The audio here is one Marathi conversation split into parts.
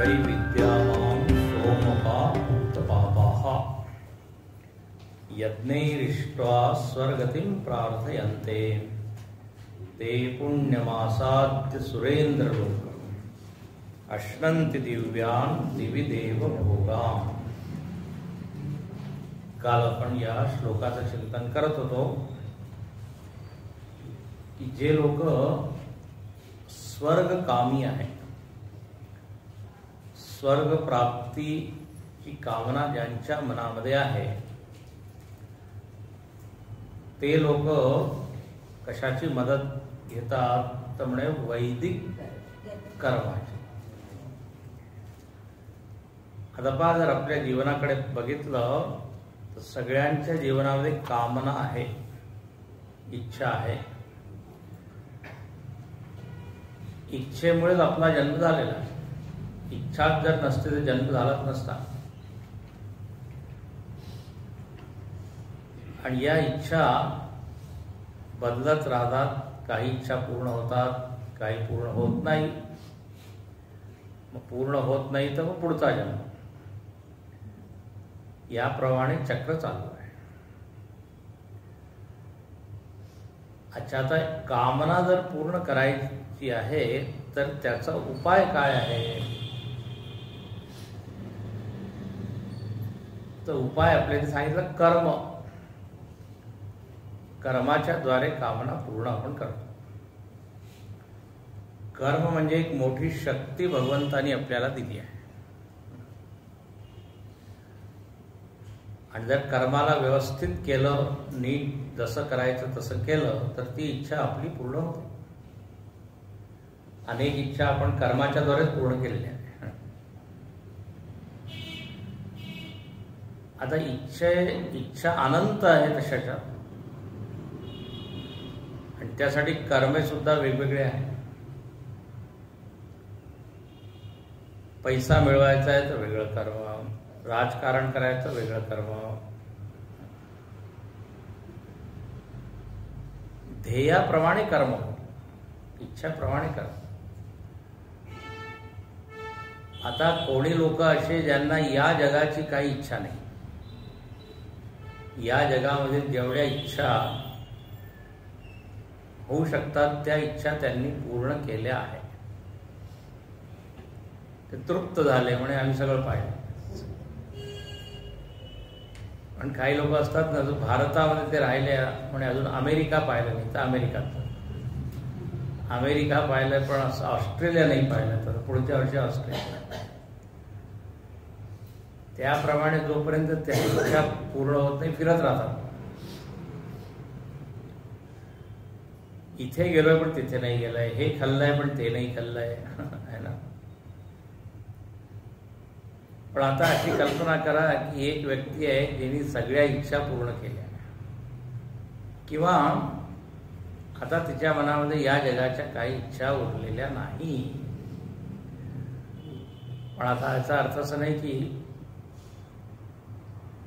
विद्यामान् सोमपा उत्तपापाः यज्ञैरिष्ट्वा स्वर्गतिं प्रार्थयन्ते ते पुण्यमासाद्य सुरेन्द्रलोकम् अश्नन्ति दिव्यान् दिवि देव भोगान्. काल आपण या श्लोकाचं चिंतन करत होतो की जे लोक स्वर्गकामी आहेत, स्वर्ग प्राप्तीची कामना ज्यांच्या मनामध्ये आहे, ते लोक कशाची मदत घेतात तर म्हणे वैदिक कर्माची. आता पहा, जर आपल्या जीवनाकडे बघितलं तर सगळ्यांच्या जीवनामध्ये कामना आहे, इच्छा आहे. इच्छेमुळेच आपला जन्म झालेला आहे. इच्छाच जर नसते तर जन्म झालाच नसता. आणि या इच्छा बदलत राहतात. काही इच्छा पूर्ण होतात, काही पूर्ण होत नाही. मग पूर्ण होत नाही तर मग पुढचा जन्म. याप्रमाणे चक्र चालू आहे. अच्छा, आता कामना जर पूर्ण करायची आहे तर त्याचा उपाय काय आहे? तर उपाय आपल्याला सांगितलं कर्म. कर्माच्या द्वारे कामना पूर्ण आपण करतो. कर्म म्हणजे एक मोठी शक्ती भगवंतानी आपल्याला दिली आहे. आणि जर कर्माला व्यवस्थित केलं, नीट जसं करायचं तसं केलं तर ती इच्छा आपली पूर्ण होते. अनेक इच्छा आपण कर्माच्या द्वारेच पूर्ण केलेल्या आहेत. आता इच्छा अनंत आहे तशाच्या, आणि त्यासाठी कर्मे सुद्धा वेगवेगळे आहेत. पैसा मिळवायचा आहे तर वेगळं कर्म, राजकारण करायचं वेगळं कर्म, ध्येयाप्रमाणे कर्म, इच्छाप्रमाणे कर्म. आता कोणी लोक असे ज्यांना या जगाची काही इच्छा नाही. या जगामध्ये जेवढ्या इच्छा होऊ शकतात त्या इच्छा त्यांनी पूर्ण केल्या आहेत. ते तृप्त झाले म्हणे आम्ही सगळं पाहिलं. पण काही लोक असतात ना, भारतामध्ये ते राहिले म्हणे अजून अमेरिका पाहिलं नाही तर अमेरिका पाहिलं पण असं ऑस्ट्रेलिया नाही पाहिलं तर पुढच्या वर्षी ऑस्ट्रेलिया. त्याप्रमाणे जोपर्यंत त्या इच्छा पूर्ण होत नाही फिरत राहतात. इथे गेलोय पण तिथे नाही गेलाय, हे खाल्लंय पण ते नाही खाल्लंय है ना. पण आता अशी कल्पना करा की एक व्यक्ती आहे ज्यांनी सगळ्या इच्छा पूर्ण केल्या, किंवा आता तिच्या मनामध्ये या जगाच्या काही इच्छा उरलेल्या नाही. पण आता याचा अर्थ असं नाही की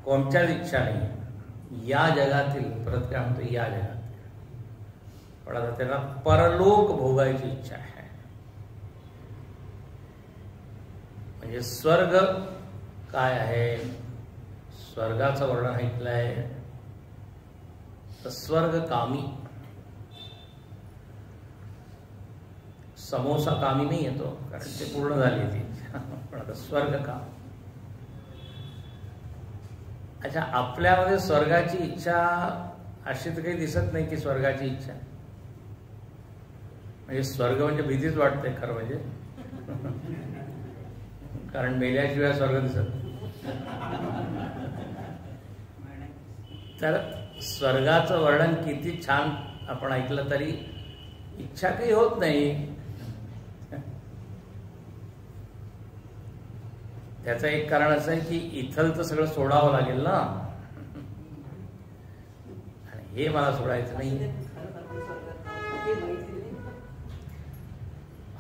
कोणत्याच इच्छा नाही या जगातील, परत काय म्हणतो या जगातील. पण आता त्यांना परलोक भोगायची इच्छा आहे. म्हणजे स्वर्ग काय आहे, स्वर्गाचं वर्णन ऐकलंय तर स्वर्ग कामी. समोसा कामी नाही येतो कारण ते पूर्ण झाली ती. पण आता स्वर्ग काम. अच्छा, आपल्यामध्ये स्वर्गाची इच्छा अशी तर काही दिसत नाही की स्वर्गाची इच्छा. म्हणजे स्वर्ग म्हणजे भीतीच वाटते खरं म्हणजे. कारण मेल्याशिवाय स्वर्ग दिसत. तर स्वर्गाचं वर्णन किती छान आपण ऐकलं तरी इच्छा काही होत नाही. त्याचं एक कारण असं आहे की इथलचं सगळं सोडावं लागेल ना, आणि हे मला सोडायचं नाही.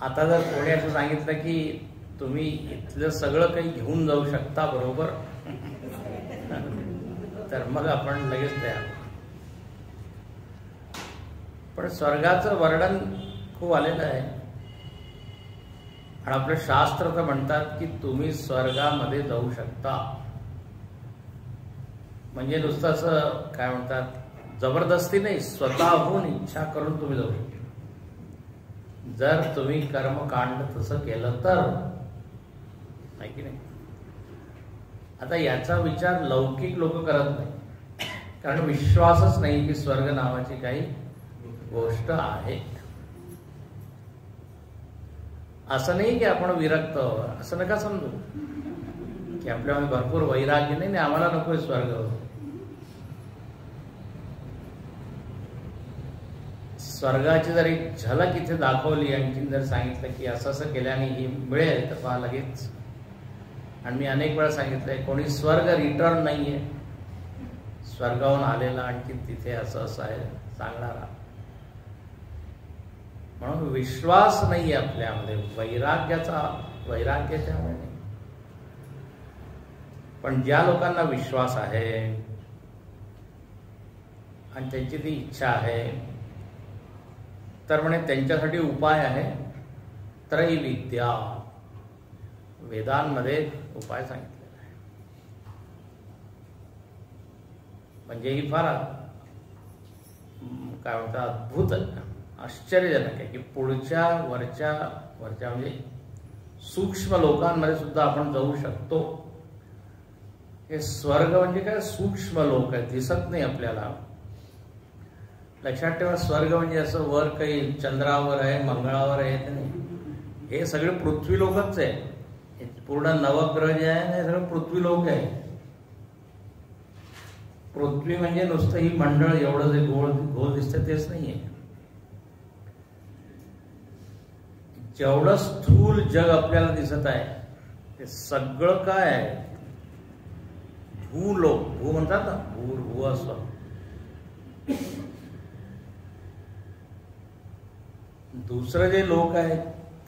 आता जर कोणी असं सांगितलं की तुम्ही इथलं सगळं काही घेऊन जाऊ शकता बरोबर, तर मग आपण लगेच तयार. पण स्वर्गाचं वर्णन खूप आलेलं आहे. आणि आपलं शास्त्र तर म्हणतात की तुम्ही स्वर्गामध्ये जाऊ शकता. म्हणजे नुसतं असं काय म्हणतात जबरदस्ती नाही, स्वतःहून इच्छा करून तुम्ही जाऊ शकता जर तुम्ही कर्मकांड तसं केलं तर, नाही की नाही. आता याचा विचार लौकिक लोक करत नाही, कारण विश्वासच नाही की स्वर्ग नावाची काही गोष्ट आहे. असं नाही की आपण विरक्त, असं नका समजू की आपल्यामध्ये भरपूर वैराग्य नाही, आम्हाला नकोय स्वर्ग. स्वर्गाची जर एक झलक इथे दाखवली आणखी जर सांगितलं की असं असं केल्याने ही मिळेल तर पहा लगेच. आणि मी अनेक वेळा सांगितलंय कोणी स्वर्ग रिटर्न नाहीये, स्वर्गाहून आलेला आणखी तिथे असं असं आहे सांगणारा. म्हणून विश्वास नाहीये आपल्यामध्ये, वैराग्य त्यामुळे नाही. पण ज्या लोकांना विश्वास आहे आणि त्यांची ती इच्छा आहे तर म्हणे त्यांच्यासाठी उपाय आहे. त्रैविद्या, वेदांमध्ये उपाय सांगितलेला आहे. म्हणजे ही फार काय म्हणतात अद्भुत आश्चर्यजनक आहे की पुढच्या वरच्या म्हणजे सूक्ष्म लोकांमध्ये सुद्धा आपण जाऊ शकतो. हे स्वर्ग म्हणजे काय सूक्ष्म लोक आहे, दिसत नाही आपल्याला. लक्षात ठेवा, स्वर्ग म्हणजे असं वर काही चंद्रावर आहे मंगळावर आहे ते नाही, हे सगळे पृथ्वी लोकच आहे. पूर्ण नवग्रह जे आहे हे सगळं पृथ्वी लोक आहे. पृथ्वी म्हणजे नुसतं ही मंडळ एवढं जे गोल दिसतं तेच नाहीये. जेवढं स्थूल जग आपल्याला दिसत आहे ते सगळं काय आहे भूलोक, भू म्हणतात ना, भूर्भुवस्व. दुसरं जे लोक आहेत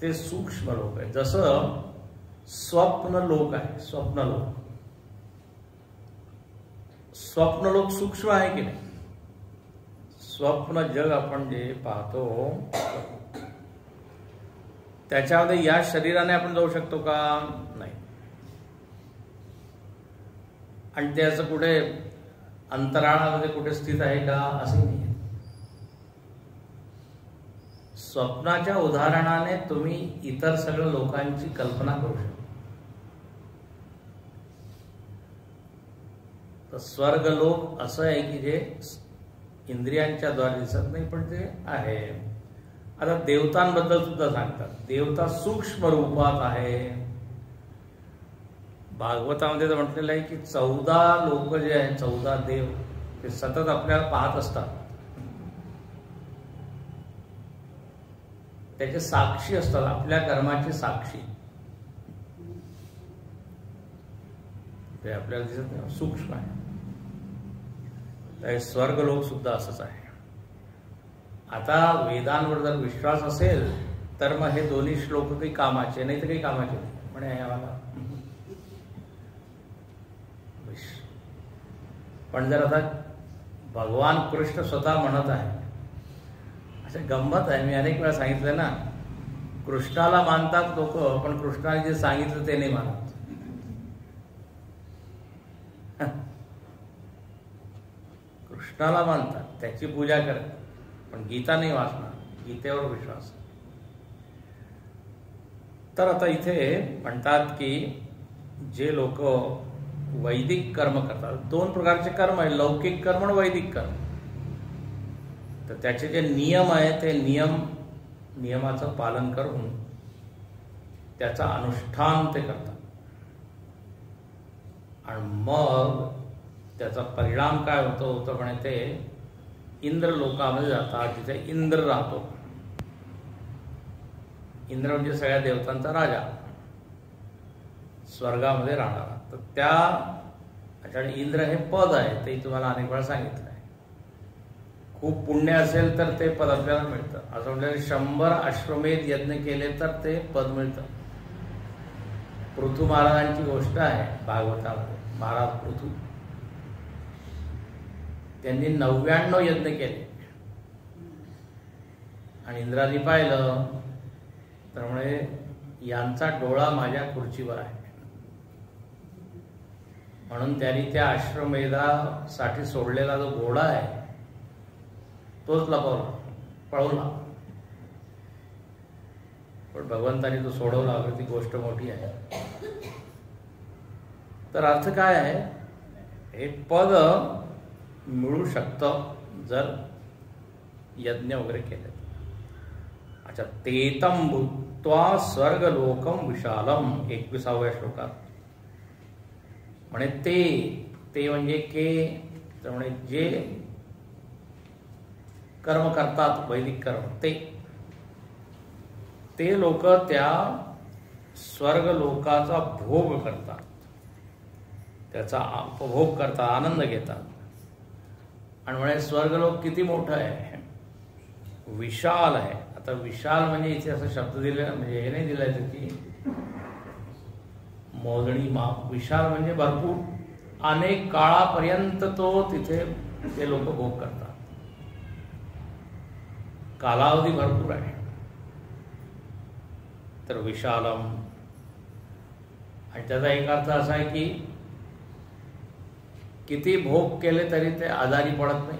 ते सूक्ष्म लोक आहेत. जसं स्वप्न लोक आहे, स्वप्न लोक सूक्ष्म आहे की नाही. स्वप्न जग आपण जे पाहतो त्याच्यामध्ये या शरीराने आपण जाऊ शकतो का? नाही. आणि ते असं कुठे अंतराळामध्ये कुठे स्थित आहे का? असं नाही. स्वप्नाच्या उदाहरणाने तुम्ही इतर सगळ्या लोकांची कल्पना करू शकता. तर स्वर्ग लोक असं आहे की जे इंद्रियांच्या द्वारे दिसत नाही पण ते आहे. आता देवतांबद्दल सुद्धा सांगतात, देवता सूक्ष्म रूपात आहे. भागवतामध्ये तर म्हटलेलं आहे की 14 लोक जे आहेत, 14 देव, ते सतत आपल्याला पाहत असतात. त्याचे साक्षी असतात, आपल्या कर्माचे साक्षी. ते आपल्याला दिसत नाही, सूक्ष्म आहे. तर स्वर्ग लोक सुद्धा असंच आहे. आता वेदांवर जर विश्वास असेल तर मग हे दोन्ही श्लोक काही कामाचे, नाही तर काही कामाचे नाही म्हणे आम्हाला. पण जर आता भगवान कृष्ण स्वतः म्हणत आहे, असं गंमत आहे, मी अनेक वेळा सांगितलं ना, कृष्णाला मानतात लोक पण कृष्णाने जे सांगितलं ते नाही मानत. कृष्णाला मानतात, त्याची पूजा करतात, पण गीता नाही वाचणार, गीतेवर विश्वास. तर आता इथे म्हणतात की जे लोक वैदिक कर्म करतात, 2 प्रकारचे कर्म आहे, लौकिक कर्म आणि वैदिक कर्म. तर त्याचे जे नियम आहे ते नियमाचं पालन करून त्याचा अनुष्ठान ते करतात. आणि मग त्याचा परिणाम काय होतो म्हणे ते इंद्र लोकामध्ये जातात, जिथे इंद्र राहतो. इंद्र म्हणजे सगळ्या देवतांचा राजा, स्वर्गामध्ये राहणारा. तर त्या इंद्र हे पद आहे, ते तुम्हाला अनेक वेळा सांगितलं आहे. खूप पुण्य असेल तर ते पद आपल्याला मिळतं. असं म्हणजे 100 अश्वमेध यज्ञ केले तर ते पद मिळतं. पृथू महाराजांची गोष्ट आहे भागवतामध्ये. महाराज पृथू, त्यांनी 99 यज्ञ केले आणि इंद्राने पाहिलं तर म्हणे यांचा डोळा माझ्या खुर्चीवर आहे, म्हणून त्यांनी त्या अश्वमेधासाठी सोडलेला जो घोडा आहे तोच लपवला, पळवला. पण भगवंतानी तो सोडवला वगैरे, ती गोष्ट मोठी आहे. तर अर्थ काय आहे, हे पद मिळू शकतं जर यज्ञ वगैरे केले. अच्छा, तेतम भूत्वा स्वर्गलोकम विशालम 21व्या श्लोकात म्हणे ते म्हणजे के, तर म्हणे जे कर्म करतात वैदिक कर्म, ते लोक त्या स्वर्गलोकाचा भोग करतात, त्याचा उपभोग करतात, आनंद घेतात. आणि म्हणे स्वर्गलोक किती मोठं आहे, विशाल आहे. आता विशाल म्हणजे इथे असं शब्द दिलेला, म्हणजे हे नाही दिलाय की मोजणी माप. विशाल म्हणजे भरपूर, अनेक काळापर्यंत तो तिथे ते लोक भोग करतात, कालावधी भरपूर आहे. तर विशालम, आणि त्याचा एक अर्थ असा आहे की किती भोग केले तरी ते आजारी पडत नाही.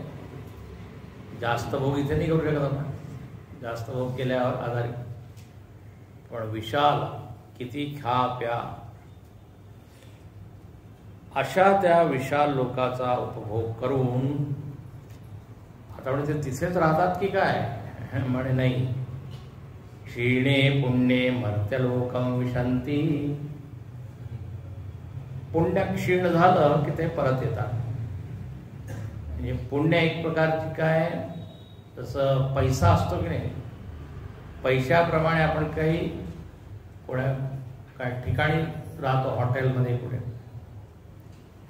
जास्त भोग इथे नाही करू शकत आपण, जास्त भोग केल्यावर आजारी. पण विशाल, किती खा प्या, अशा त्या विशाल लोकाचा उपभोग करून आता म्हणजे ते तिथेच राहतात की काय, म्हणे नाही. क्षीणे पुण्ये मर्त्यलोकम विशंती, पुण्य क्षीण झालं की ते परत येतात. म्हणजे पुण्य एक प्रकारची काय, तसं पैसा असतो की नाही, पैशाप्रमाणे आपण काही कोणा काय ठिकाणी राहतो, हॉटेलमध्ये कुठे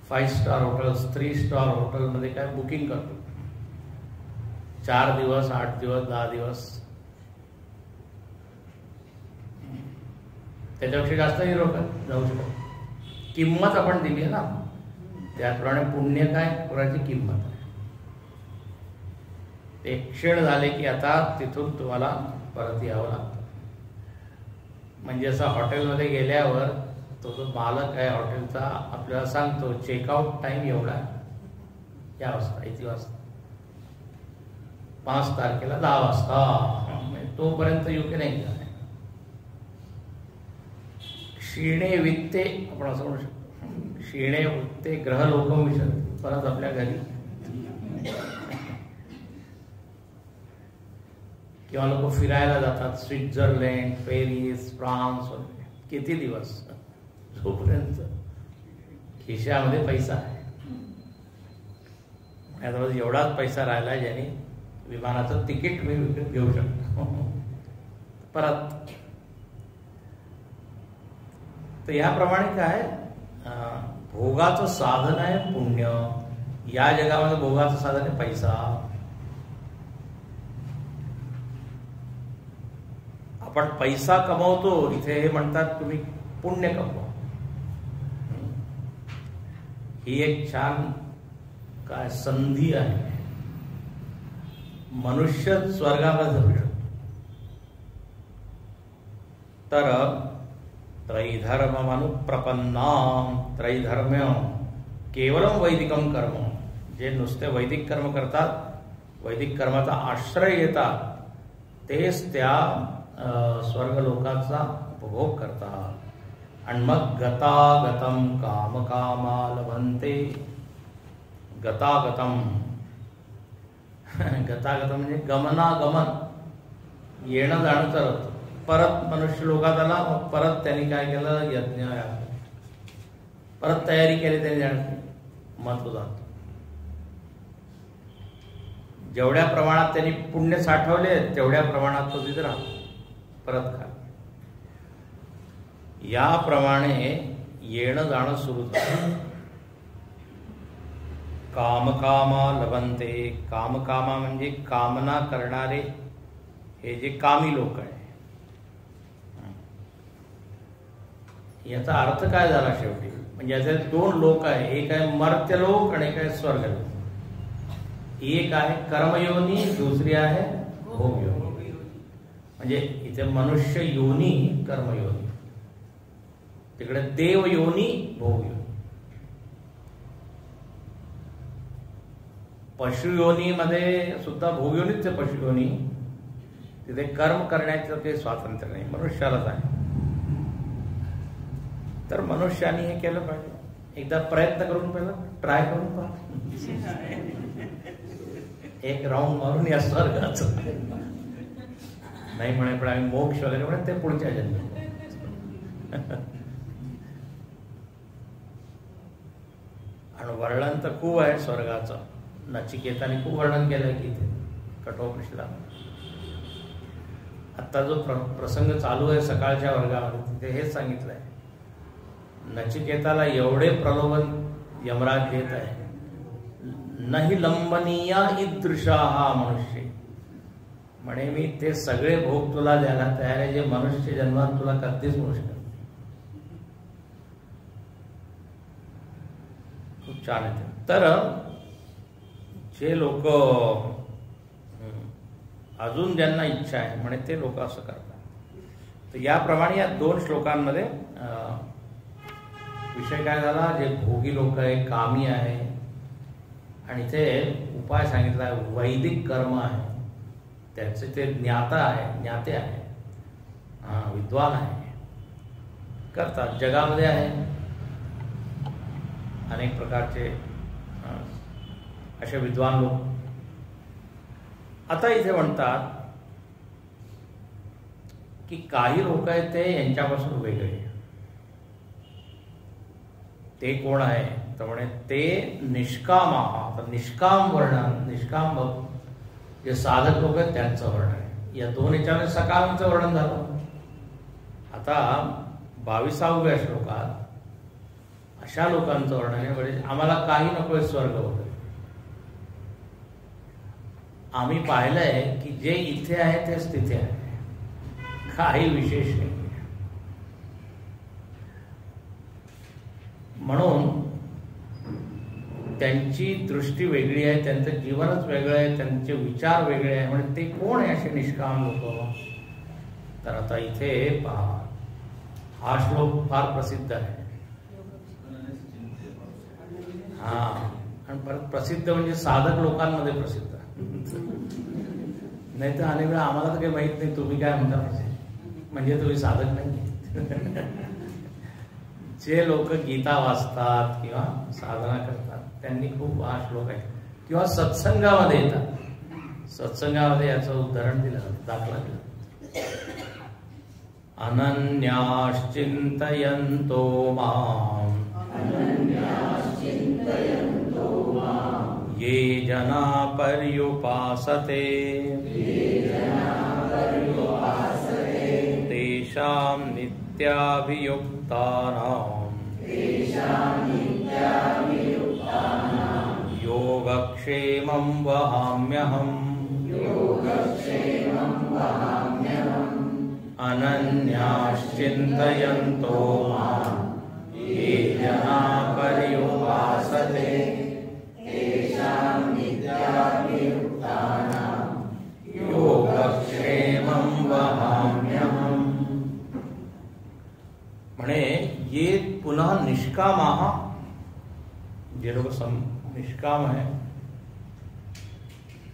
5 स्टार हॉटेल्स 3 स्टार हॉटेलमध्ये काय बुकिंग करतो, 4 दिवस 8 दिवस 10 दिवस, त्याच्यापेक्षा जास्त नाही लोक जाऊ शकत. किंमत आपण दिली ना, त्याप्रमाणे पुण्य काय, पुराची किंमत आहे. ते क्षीण झाले की आता तिथून तुम्हाला परत यावं लागतं. म्हणजे असं हॉटेलमध्ये गेल्यावर तो जो मालक आहे हॉटेलचा आपल्याला सांगतो चेकआउट टाइम एवढा, या वाजता इथे वाजता, 5 तारखेला 10 वाजता, तोपर्यंत योग्य नाही. क्षीणे वित्ते, आपण असं म्हणू शकतो, क्षीणे वृत्ते ग्रहलोकम विशंती, परत आपल्या घरी. किंवा लोक फिरायला जातात, स्वित्झर्लंड, पॅरिस, फ्रान्स वगैरे, किती दिवस, जोपर्यंत खिशामध्ये पैसा आहे. एवढाच पैसा राहिला ज्याने विमानाचं तिकीट मी विकत घेऊ शकतो परत. तर याप्रमाणे काय, भोगाचं साधन आहे पुण्य. या जगामध्ये भोगाचं साधन आहे पैसा. आपण पैसा कमवतो, इथे हे म्हणतात तुम्ही पुण्य कमवा. ही एक छान काय संधी आहे. मनुष्य स्वर्गामध्ये जाऊ शकतो. तर त्रैधर्म अनुप्रपन्नाम, त्रैधर्म्य केवलम वैदिकम कर्म, जे नुसते वैदिक कर्म करतात, वैदिक कर्माचा आश्रय घेतात, तेच त्या स्वर्गलोकाचा उपभोग करतात. आणि मग गतागतम कामकामा लभन्ते. गतागतम गतागतम म्हणजे गमनागमन, येणं जाणं करत. परत मनुष्य लोकात आला, मग परत त्यांनी काय केलं, यज्ञ परत तयारी केली त्यांनी जाण्याची, महत्व जात. जेवढ्या प्रमाणात त्यांनी पुण्य साठवले तेवढ्या प्रमाणात तो तिथे राहतो, परत खा. याप्रमाणे येणं जाणं सुरू झालं. कामकामा लभन्ते. कामकामा म्हणजे कामना करणारे, हे जे कामी लोक आहे. याचा अर्थ काय झाला शेवटी, म्हणजे याचे 2 लोक आहे. एक आहे मर्त्यलोक आणि एक आहे स्वर्गलोक. एक आहे कर्मयोनी, दुसरी आहे भोगयोनी. म्हणजे इथे मनुष्य योनी, कर्मयोनी. तिकडे देवयोनी भोगयोनी. पशुयोनीमध्ये सुद्धा भोगयोनीच आहे. पशुयोनी तिथे कर्म करण्याचं काही स्वातंत्र्य नाही, मनुष्यालाच आहे. तर मनुष्याने हे केलं पाहिजे. एकदा प्रयत्न करून पहिला ट्राय करून पहा. एक राऊंड मारून या स्वर्गाचं नाही म्हणे, पण आम्ही मोक्ष वगैरे म्हणे ते पुढच्या जन्मी. आणि वर्णन तर खूप आहे स्वर्गाचं. नचिकेताने खूप वर्णन केलंय की इथे कठोपनिषदात. आता जो प्रसंग चालू आहे सकाळच्या वर्गामध्ये तिथे हेच सांगितलंय. नचिकेताला एवढे प्रलोभन यमराज देत आहे. नाही लंबनीया ईदृशा हा मनुष्य म्हणे, मी ते सगळे भोग तुला द्यायला तयार आहे जे मनुष्य जन्मात तुला कधीच मिळू शकत. खूप छान आहे. तर जे लोक अजून ज्यांना इच्छा आहे म्हणे ते लोक असं करतात. तर याप्रमाणे या 2 श्लोकांमध्ये विषय काय झाला, जे भोगी लोक आहे, कामी आहे, आणि ते उपाय सांगितला आहे. वैदिक कर्म आहे, त्याचे ते ज्ञाते आहे, विद्वान आहे, करतात. जगामध्ये आहे अनेक प्रकारचे असे विद्वान लोक. आता इथे म्हणतात की काही लोक आहेत ते यांच्यापासून वेगळे. ते कोण आहे तर म्हणे ते निष्काम आहात. तर निष्काम वर्णन, निष्काम जे साधक लोक आहेत त्यांचं वर्णन आहे. या 2 याच्यामध्ये सकामचं वर्णन झालं. आता 22व्या श्लोकात अशा लोकांचं वर्णन आहे म्हणजे आम्हाला काही नकोय स्वर्ग वगैरे. आम्ही पाहिलंय की जे इथे आहे तेच तिथे आहे, काही विशेष नाही. म्हणून त्यांची दृष्टी वेगळी आहे, त्यांचं जीवनच वेगळं आहे, त्यांचे विचार वेगळे आहे. म्हणजे ते कोण आहे असे निष्काम लोक. तर आता इथे पहा, हा श्लोक फार प्रसिद्ध आहे. हा, आणि परत प्रसिद्ध म्हणजे साधक लोकांमध्ये प्रसिद्ध. नाही तर अनेक वेळा आम्हाला तर काही माहित नाही तुम्ही काय म्हणता, म्हणजे तुम्ही साधक नाही. जे लोक गीता वाचतात किंवा साधना करतात त्यांनी खूप हा श्लोक आहे, किंवा सत्संगामध्ये येतात. सत्संगामध्ये याचं उदाहरण दिलं, दाखला दिला. अनन्याश्चिंतयन्तो मां ये जना पर्युपासते तेषां नित्याभियुक्तानां योगक्षेमं वहाम्यहम्. अनन्याश्चिन्तयन्तो मां ये जना पर्युपासते तेषां नित्याभियुक्तानां योगक्षेमं वहाम्यहम्. म्हणे ये पुन्हा निष्कामाः, जे लोक निष्काम आहे.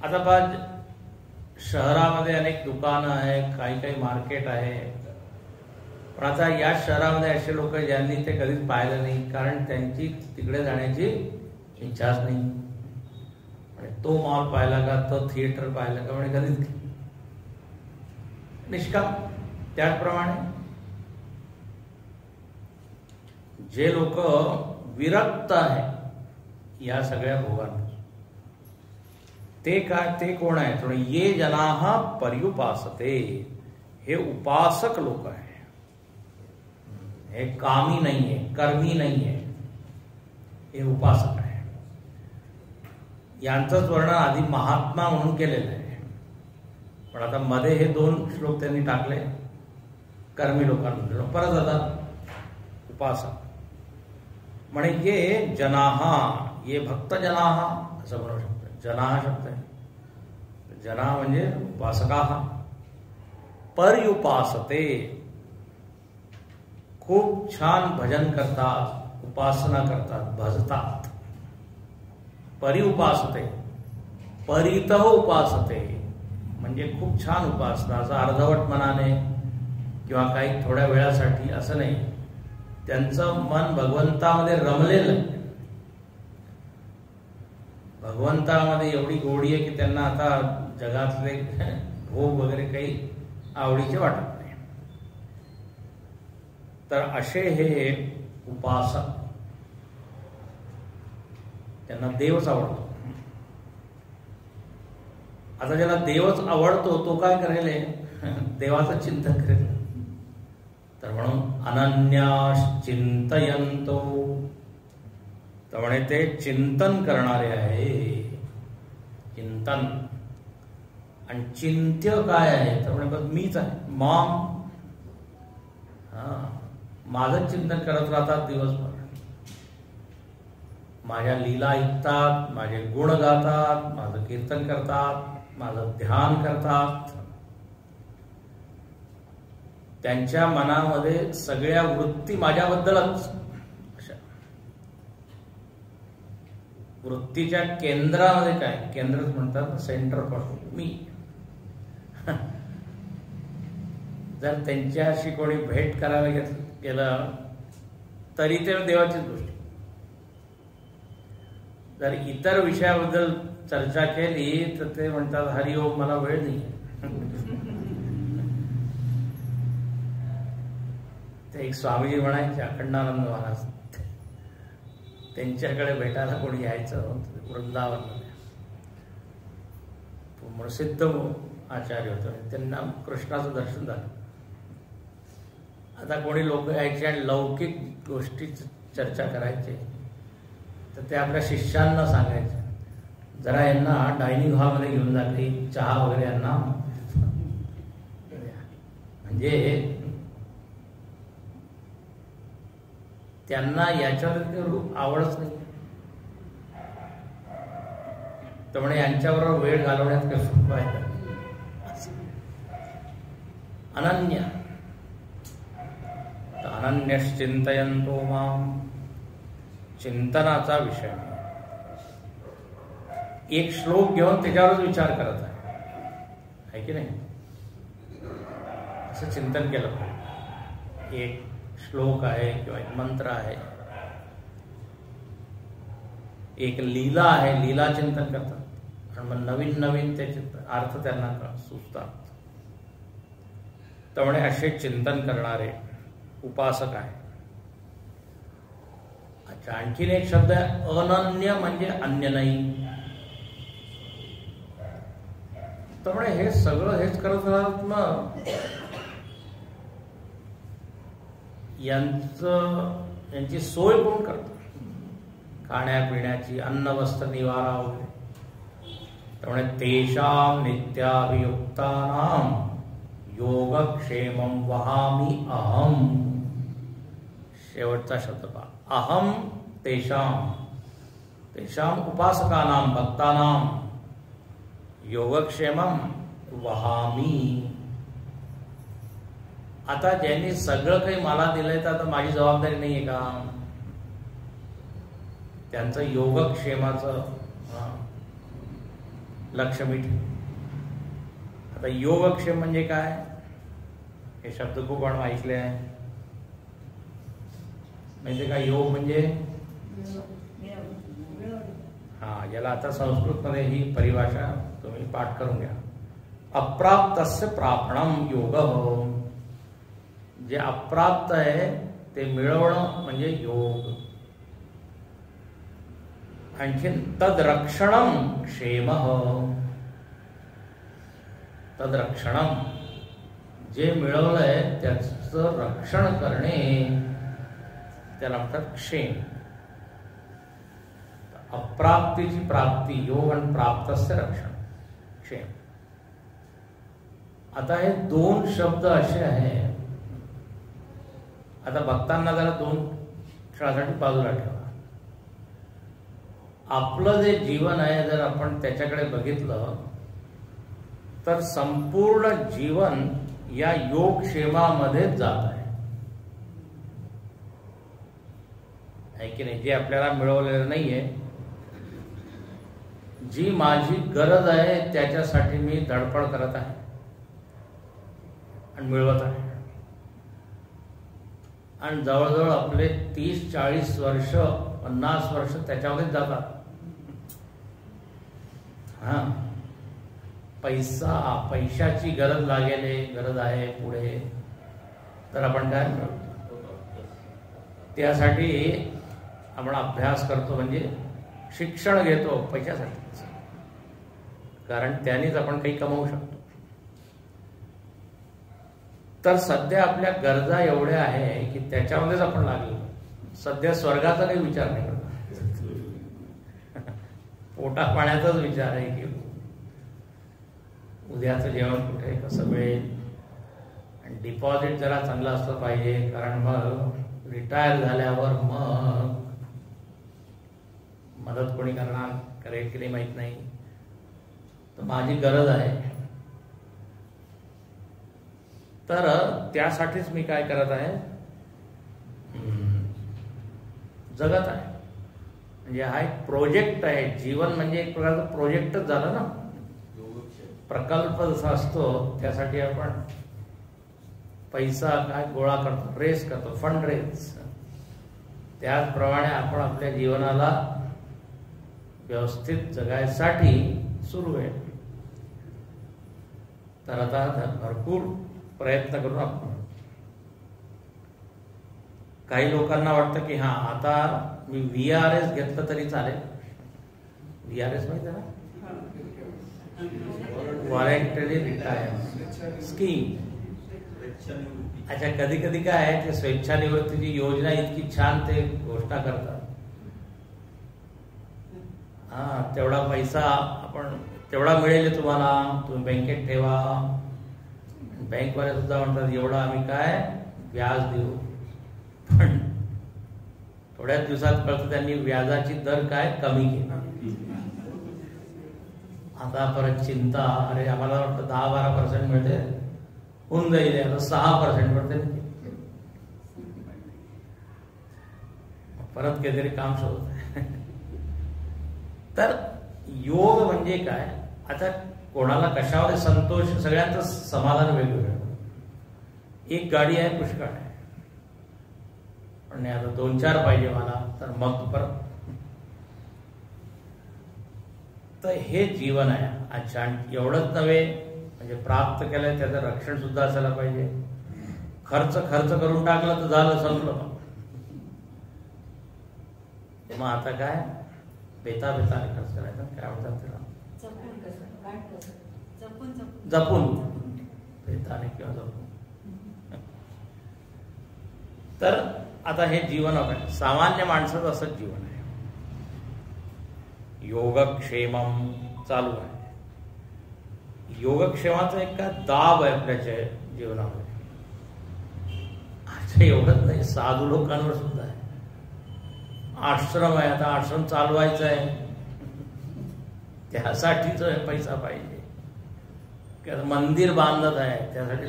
आता बघ, शहरामध्ये अनेक दुकानं आहे, काही मार्केट आहे, पण आता या शहरामध्ये असे लोक ज्यांनी ते कधीच पाहिलं नाही, कारण त्यांची तिकडे जाण्याची इच्छाच नाही. म्हणजे तो मॉल पाहिला का, तो थिएटर पाहिला का, म्हणजे कधीच निष्काम. त्याचप्रमाणे जे लोक विरक्त आहे या सगळ्या भोगांपासून, ते काय, ते कोण आहे तर ये जनाः पर्युपासते, हे उपासक लोक आहे. हे कामी नाहीये, कर्मी नाहीये, हे उपासक आहे. यांचंच वर्णन आधी महात्मा म्हणून केलेलं आहे, पण आता मध्ये हे 2 श्लोक त्यांनी टाकले कर्मी लोकांमध्ये. परत आता उपासक म्हणे ये जनाः, ये भक्त जनाः असं म्हणू शकतो. जनाः शब्द आहे, जना म्हणजे उपासकाः. पर्युपासते, खूप छान भजन करतात, उपासना करतात, भजतात. परि उपासते, परितः उपासते म्हणजे खूप छान उपासना. असं अर्धवट मनाने किंवा काही थोड्या वेळासाठी असं नाही. त्यांचं मन भगवंतामध्ये रमलेलं आहे. भगवंतामध्ये एवढी गोडी आहे की त्यांना आता जगातले भोग वगैरे काही आवडीचे वाटत नाही. तर असे हे उपासक, त्यांना देवच आवडतो. आता ज्याला देवच आवडतो तो काय करेल? देवाचं चिंतन करेल. तर म्हणून अनन्यास चिंतयंतो, तर म्हणे ते चिंतन करणारे आहे. चिंतन. आणि चिंत्य काय आहे? तर म्हणे बघ मीच आहे, माम. माझं चिंतन करत राहतात दिवसभर. माझ्या लीला ऐकतात, माझे गुण गातात, माझं कीर्तन करतात, माझं ध्यान करतात. त्यांच्या मनामध्ये सगळ्या वृत्ती माझ्याबद्दलच. अशा वृत्तीच्या केंद्रामध्ये काय? केंद्रच म्हणतात, सेंटर पॉइंट मी. जर त्यांच्याशी कोणी भेट करायला गेलं तरी ते देवाचीच गोष्ट. जर इतर विषयाबद्दल चर्चा केली तर ते म्हणतात हरिओम मला वेळ नाही. ते एक स्वामीजी म्हणायचे, अखंडानंद महाराज, त्यांच्याकडे भेटायला कोणी यायचं वृंदावनमध्ये. प्रसिद्ध आचार्य होते, त्यांना कृष्णाचं दर्शन झालं. आता कोणी लोक यायचे आणि लौकिक गोष्टी चर्चा करायचे तर ते आपल्या शिष्यांना सांगायचे, जरा यांना डायनिंग हॉलमध्ये घेऊन जाते, चहा वगैरे यांना. म्हणजे त्यांना याच्यावर आवडच नाही. तर म्हणे यांच्याबरोबर वेळ घालवण्यात काही सोपं आहे. अनन्य. अनन्यश्चिंतयन्तो माम, चिंतनाचा विषय. एक श्लोक घेऊन त्याच्यावरच विचार करत आहे की नाही? असं चिंतन केलं पाहिजे. एक श्लोक आहे किंवा एक मंत्र आहे, एक लीला आहे, लीला चिंतन करतात आणि मग नवीन नवीन त्याचे अर्थ त्यांना सुचतात. त्यामुळे असे चिंतन करणारे उपासक आहे. अच्छा, आणखीन एक शब्द आहे अनन्य, म्हणजे अन्य नाही. त्यामुळे हे सगळं हेच करत राहत. मग यांची सोय कोण करतं? खाण्यापिण्याची, अन्न वस्त्र निवारा वगैरे. त्यामुळे तेषां नित्याभियुक्तानां योगक्षेमं वहामि अहम. शेवटचा शब्द पहा, अहम तेषां, तेषां उपासकानां भक्तानां योगक्षेमं वहामि. आता ज्यांनी सगळं काही मला दिलंय तर आता माझी जबाबदारी नाहीये का? त्यांचं योगक्षेमाचं लक्ष मी ठेव. आता योगक्षेम म्हणजे काय? हे शब्द खूप आपण ऐकले आहे. म्हणजे काय योग म्हणजे? याला आता संस्कृतमध्ये ही परिभाषा तुम्ही पाठ करून घ्या. अप्राप्तस्य प्रापणम योग. जे अप्राप्त आहे ते मिळवणं म्हणजे योग. आणखीन तद्रक्षणम क्षेम. तद्रक्षणम, जे मिळवलंय त्याचं रक्षण करणे त्याला म्हणतात क्षेम. अप्राप्तीची प्राप्ती, योग आणि प्राप्तस्य रक्षण, क्षेम. आता हे दोन शब्द असे आहेत. आता भक्तांना जरा दोन क्षणासाठी बाजूला ठेवा. आपलं जे जीवन आहे जर आपण त्याच्याकडे बघितलं तर संपूर्ण जीवन या योगक्षेमामध्ये जात आहे. आहे की नाही, जे आपल्याला मिळवलेलं नाहीये. जी माझी गरज आहे त्याच्यासाठी मी धडपड करत आहे आणि मिळवत आहे. आणि जवळजवळ आपले 30-40 वर्ष 50 वर्ष त्याच्यामध्येच जातात. हा, पैशाची गरज गरज आहे पुढे, तर आपण काय त्यासाठी आपण अभ्यास करतो, म्हणजे शिक्षण घेतो पैशासाठी, कारण त्यानेच आपण काही कमवू शकतो. तर सध्या आपल्या गरजा एवढ्या आहे की त्याच्यामध्येच आपण लागलो. सध्या स्वर्गाचा काही विचार नाही करत, पोटा पाण्याचाच विचार आहे की उद्याचं जेवण कुठे कसं मिळेल. आणि डिपॉझिट जरा चांगलं असलं पाहिजे, कारण मग रिटायर झाल्यावर मग मदत कोणी करेल की नाही माहीत नाही. तर माझी गरज आहे, तर त्यासाठीच मी काय करत आहे, जगत आहे. म्हणजे हा एक प्रोजेक्ट आहे. जीवन म्हणजे एक प्रकारचा प्रोजेक्टच झाला ना. प्रकल्प जसा असतो त्यासाठी आपण पैसा काय गोळा करतो, रेस करतो, फंड रेस. त्याचप्रमाणे आपण आपल्या जीवनाला व्यवस्थित जगायसाठी सुरू आहे. तर आता भरपूर प्रयत्न करून आपण, काही लोकांना वाटतं की हा आता मी VRS घेतलं तरी चालेल. VRS माहिती आहे ना, व्हॉलंटरी रिटायरमेंट स्कीम. अच्छा, कधी कधी काय आहे, ते स्वेच्छानिवृत्तीची योजना इतकी छान ते घोषणा करतात. हा, तेवढा पैसा आपण तेवढा मिळेल तुम्हाला, तुम्ही बँकेत ठेवा. बँकवाले सुद्धा म्हणतात एवढा आम्ही काय व्याज देऊ. पण थोड्याच दिवसात कळतं त्यांनी व्याजाची दर काय कमी केली. आता परत चिंता, अरे आम्हाला वाटतं 10-12% मिळते, होऊन जाईल, आता 6% मिळते. परत काहीतरी काम शोधत. तर योग म्हणजे काय, आता कोणाला कशावर संतोष, सगळ्यांचं समाधान वेगवेगळं. एक गाडी आहे पुष्कळ आहे, पण नाही आता 2-4 पाहिजे मला, तर मग परत. तर हे जीवन आहे. अच्छा, एवढंच नव्हे, म्हणजे प्राप्त केलंय त्याचं रक्षण सुद्धा असायला पाहिजे. खर्च करून टाकलं तर झालं, संपलं. मग आता काय बेताने खर्च करायचा, काय म्हणतात त्याला, जपून बेताने किंवा जपून. तर आता हे जीवन आपण सामान्य माणसाचं असंच जीवन आहे. योगक्षेमम चालू आहे. योगक्षेमाचा एक काय दाब आहे आपल्या जीवनामध्ये. अच्छा, एवढंच नाही, साधू लोकांवर सुद्धा आहे. आश्रम आहे, आता आश्रम चालवायचा आहे, त्यासाठीच पैसा पाहिजे. मंदिर बांधत आहे, त्यासाठी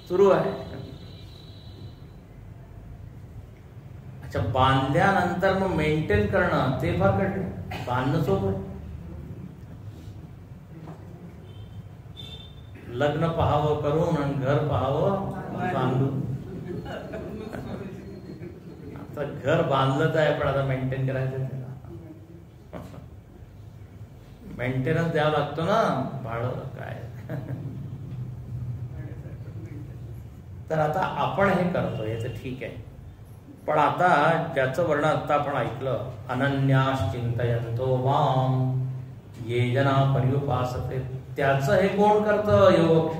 सुरू आहे. अच्छा, बांधल्यानंतर मग मेंटेन करणं ते फार कठीण. बांधणं सोपं, लग्न पाहावं करून आणि घर पाहावं बांधून. आता घर बांधलंच आहे, पण आता मेंटेन करायचं, मेंटेनन्स द्यावं लागतो ना, भाडं काय. तर आता आपण हे करतोय तर ठीक आहे, पण आता ज्याचं वर्णन आता आपण ऐकलं, अनन्यास चिंतयन्तो माम ये जना पर्युपासते, त्याचं हे कोण करतं योग.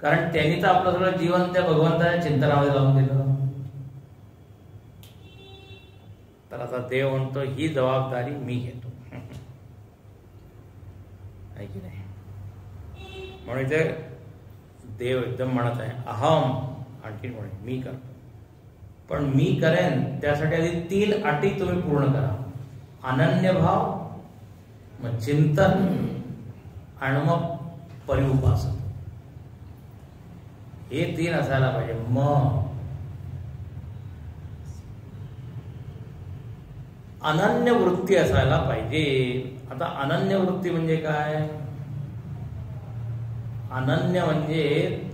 कारण त्यांनी तर आपलं सगळं जीवन त्या भगवंताच्या चिंतनामध्ये लावून दिलं. तर आता देव म्हणतो ही जबाबदारी मी घेतो, आहे की नाही. म्हणून ते देव एकदम म्हणत आहे अहम, आणखी म्हणे मी करतो. पण मी करेन त्यासाठी आधी 3 अटी तुम्ही पूर्ण करा. अनन्य भाव, मग चिंतन, आणि मग परिउपासन. हे 3 असायला पाहिजे. मग अनन्य वृत्ती असायला पाहिजे. आता अनन्य वृत्ती म्हणजे काय? अनन्य म्हणजे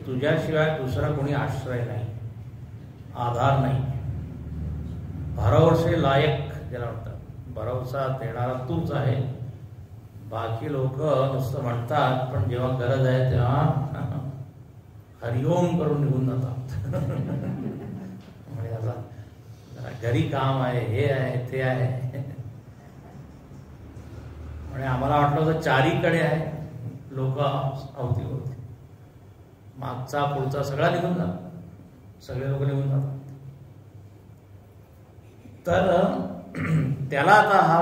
तुझ्याशिवाय दुसरा कोणी आश्रय नाही, आधार नाही, भरवसे लायक ज्याला म्हणतात, भरवसा देणारा तूच आहे. बाकी लोक नुसतं म्हणतात, पण जेव्हा गरज आहे तेव्हा हरिओम करून निघून जातात. म्हणजे आता घरी काम आहे, हे आहे, ते आहे. म्हणजे आम्हाला वाटलं होतं चारीकडे आहे लोक अवतीभोवती, मागचा पुढचा सगळा निघून जातात, सगळे लोक निघून जातात. तर त्याला आता हा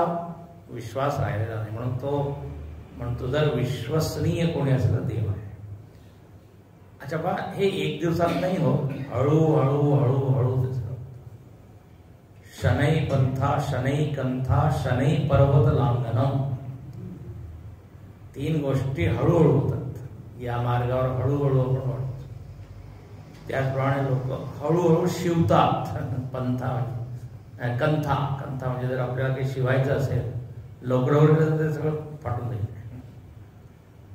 विश्वास राहिलेला नाही, म्हणून तो म्हणतो जर विश्वसनीय कोणी असेल तर देव आहे. अच्छा बा, हे एक दिवसात नाही हो, हळूहळू हळूहळू शनै पंथा शनै कंथा शनै पर्वत लांघनम, 3 गोष्टी हळूहळू होतात. या मार्गावर हळूहळू आपण वाढतो. त्याचप्रमाणे लोक हळूहळू शिवतात. पंथा म्हणजे कंथा, कंथा म्हणजे जर आपल्याला काही शिवायचं असेल लवकर ते सगळं फाटून जाईल.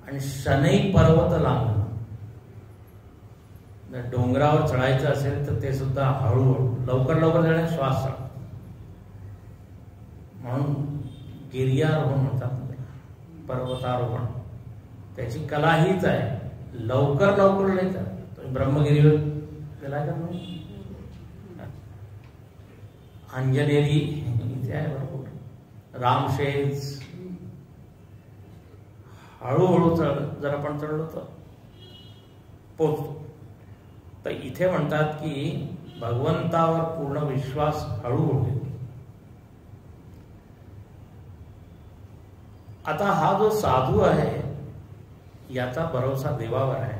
आणि शनै पर्वत लांघनम, जर डोंगरावर चढायचं असेल तर ते सुद्धा हळूहळू, लवकर लवकर जाणे श्वास चढतो. म्हणून गिर्यारोहण म्हणतात, पर्वतारोहण, त्याची कला हीच आहे, लवकर लवकर नाही तर. तुम्ही ब्रह्मगिरीवर गेलाय का? अंजनेरी इथे आहे बरोबर, रामशेज, हळूहळू जर आपण चढलो तर पोचतो. तर इथे म्हणतात की भगवंतावर पूर्ण विश्वास हळूहळू येतो. आता हा जो साधू आहे याचा भरोसा देवावर आहे,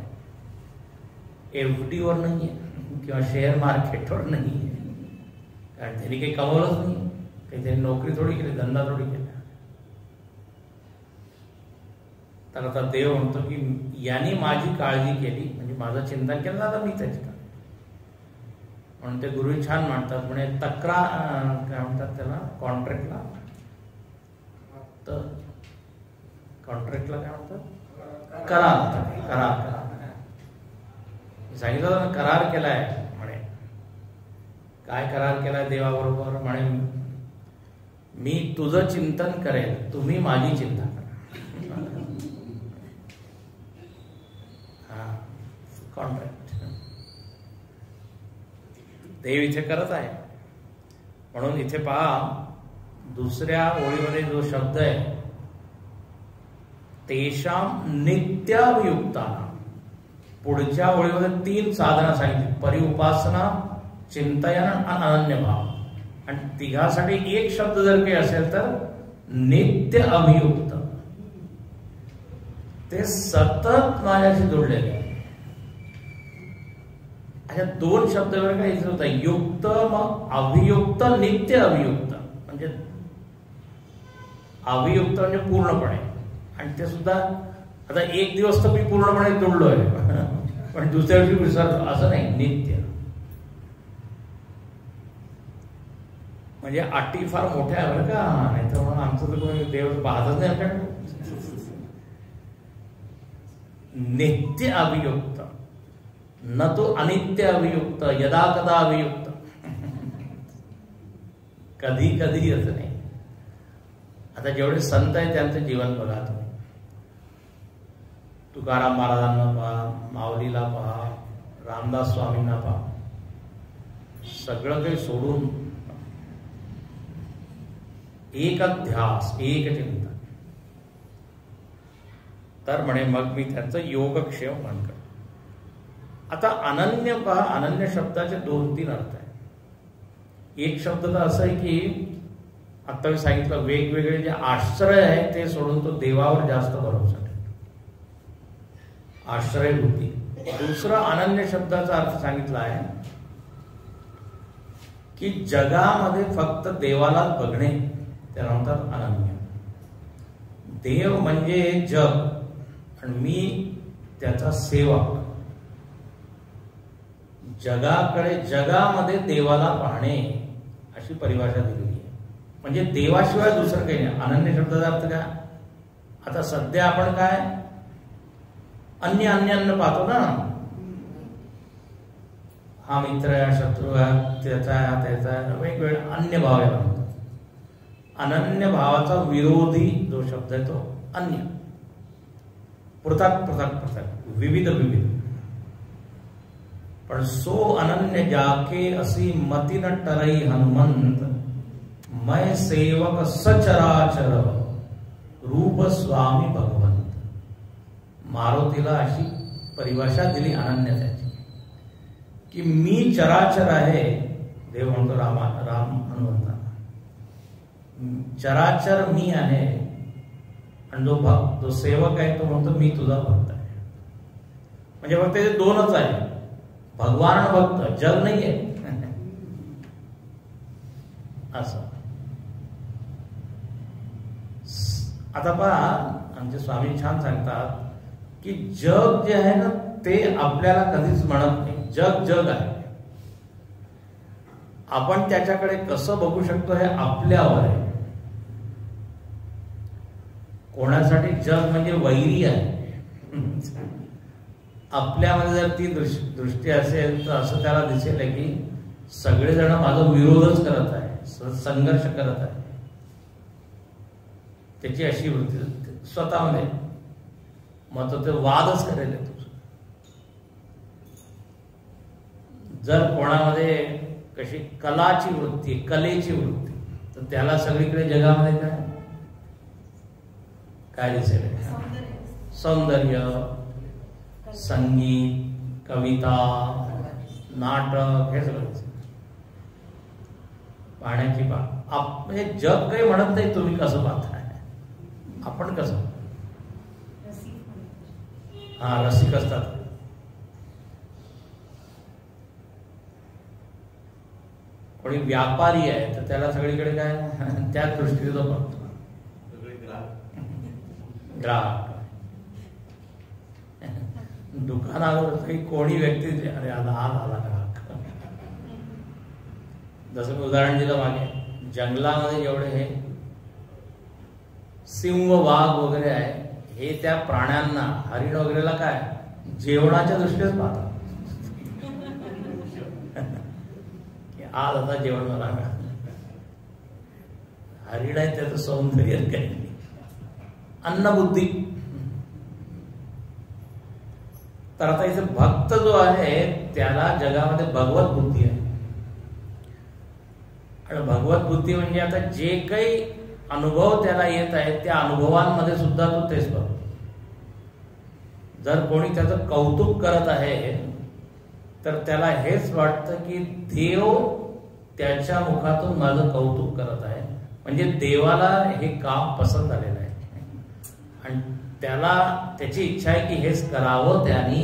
एफडीवर नाही आहे किंवा शेअर मार्केटवर नाही आहे. कारण त्यांनी काही कमवलंच नाही, काही त्यांनी नोकरी थोडी केली, धंदा थोडी केला. तर आता देव म्हणतो की यांनी माझी काळजी केली, म्हणजे माझं चिंतन केलं ना, तर मी त्याची काळजी. म्हणून ते गुरु छान म्हणतात, म्हणे तक्रार काय म्हणतात त्याला, कॉन्ट्रॅक्टला, तर कॉन्ट्रॅक्टला काय म्हणतात, करार. करार करार सांगितलं, करार केलाय म्हणे. काय करार केलाय देवाबरोबर? म्हणे मी तुझं चिंतन करेल, तुम्ही माझी चिंता करा. हा कॉन्ट्रॅक्ट देव इथे करत आहे. म्हणून इथे पहा, दुसऱ्या ओळीमध्ये जो शब्द आहे, तेषाम नित्याभियुक्ता, पुढच्या ओळीमध्ये 3 साधना सांगितली, परिउपासना, चिंतन आणि अनन्यभाव. आणि तिघासाठी एक शब्द जर काही असेल तर नित्य अभियुक्त, ते सतत माझ्याशी जोडलेले. अशा 2 शब्द वगैरे काही होत, युक्त मग अभियुक्त, नित्य अभियुक्त. म्हणजे अभियुक्त म्हणजे पूर्णपणे, आणि ते सुद्धा आता एक दिवस तर मी पूर्णपणे जोडलोय, पण दुसऱ्या दिवशी विसरतो असं नाही, नित्य. म्हणजे अटी फार मोठ्या आहे बरं का, नाही तर म्हणून आमचं तर कोणी देव पाहतच नाही आपल्याकडे. नित्य अभियुक्त, न तो अनित्य अभियुक्त, यदा कदा अभियुक्त, कधी कधी असं नाही. आता जेवढे संत आहेत त्यांचं जीवन बघा तुम्ही, तुकाराम महाराजांना पहा, माऊलीला पहा, रामदास स्वामींना पहा, सगळं काही सोडून एक ध्यास, एक चिंतन. तर म्हणे मग मी त्यांचं योगक्षेम म्हणतो. आता अनन्य पहा, अनन्य शब्दाचे 2-3 अर्थ आहेत. एक शब्द तर असं आहे की आता मी सांगितलं, वेगवेगळे जे आश्रय आहेत ते सोडून तो देवावर जास्त भरोसा ठेवतो, आश्रय बुद्धी. दुसरा अनन्य शब्दाचा अर्थ सांगितला आहे की जगामध्ये फक्त देवालाच बघणे, त्याला म्हणतात अनन्य. देव म्हणजे जग आणि मी त्याचा सेवक. जगाकडे, जगामध्ये देवाला पाहणे, अशी परिभाषा दिलेली आहे. म्हणजे देवाशिवाय दुसरं काही नाही. अनन्य शब्दाचा अर्थ काय? आता सध्या आपण काय अन्य अन्य अन्न पाहतो ना, हा मित्र आहे, शत्रू आहे, त्याचा त्याचा वेगवेगळे अन्य भाव आहे म्हणतात. अनन्य भावाचा विरोधी जो शब्द आहे तो अन्य. पृथक पृथक पृथक, विविध विविध. पण सो अनन्य जाके असी मती न टरई हनुमंत, मैं सेवक सचराचर रूप स्वामी भगवंत. मारुतीला अशी परिभाषा दिली अनन्यतेची की मी चराचर आहे. देव म्हणतो राम हनुमंतांना, चराचर मी आहे. आणि जो सेवक आहे तो म्हणतो मी तुझा भक्त आहे. म्हणजे फक्त ते दोनच आहे, भगवान आणि भक्त, जग नाहीये असं. आता पहा आमचे स्वामी छान सांगतात की जग जे आहे ना ते आपल्याला कधीच म्हणत नाही. जग जग आहे. आपण त्याच्याकडे कसं बघू शकतो हे आपल्यावर आहे. कोणासाठी जग म्हणजे वैरी आहे. आपल्यामध्ये जर ती दृष्टी असेल तर असं त्याला दिसेल की सगळेजण माझा विरोधच करत आहे, संघर्ष करत आहे. त्याची अशी वृत्ती स्वतःमध्ये, मग तो ते वादच करेल. जर कोणामध्ये कशी कलाची वृत्ती, कलेची वृत्ती, तर त्याला सगळीकडे जगामध्ये काय दिसेल? सौंदर्य, संगीत, कविता, नाटक, हे सगळं पाहण्याची म्हणजे जग काही म्हणत नाही तुम्ही कसं पाहताय, आपण कसं. हा, रसिक असतात. कोणी व्यापारी आहे तर त्याला सगळीकडे काय त्याच दृष्टीने तो बघतो. ग्राहक दुकानावर काही कोणी व्यक्ती अरे आला ग्राहक. जसं उदाहरण दिलं मागे, जंगलामध्ये जेवढे हे सिंह, वाघ वगैरे आहे, हे त्या प्राण्यांना, हरिण वगैरेला काय जेवणाच्या दृष्टीच पाहतात. आज आता जेवण मला हरिण आहे त्याचं सौंदर्य काही नाही. अन्नबुद्धी. तर आता इथे भक्त जो आहे त्याला जगामध्ये भगवत बुद्धी आहे. आणि भगवत बुद्धी म्हणजे आता जे काही अनुभव त्याला येत आहेत त्या अनुभवांमध्ये सुद्धा तो तेच बघतो. जर कोणी त्याचं कौतुक करत आहे तर त्याला हेच वाटतं की देव त्याच्या मुखातून माझं कौतुक करत आहे, म्हणजे देवाला हे काम पसंत आलेलं आहे आणि त्याला त्याची इच्छा आहे की हेच करावं त्यांनी.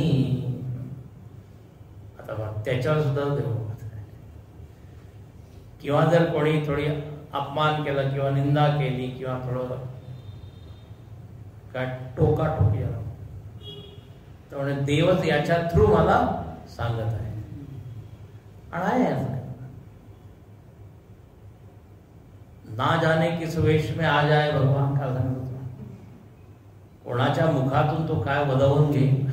आता त्याच्यावर सुद्धा देव बघत आहे. किंवा जर कोणी थोडी अपमान केला किंवा निंदा केली किंवा थोडं काय टोकाटोकी झाला तर म्हणजे देवच याच्या थ्रू मला सांगत आहे. आणि आहे असं ना जाने किस वेश में आ जाए भगवान का सांगत. कोणाच्या मुखातून तो काय वदवून घेईल.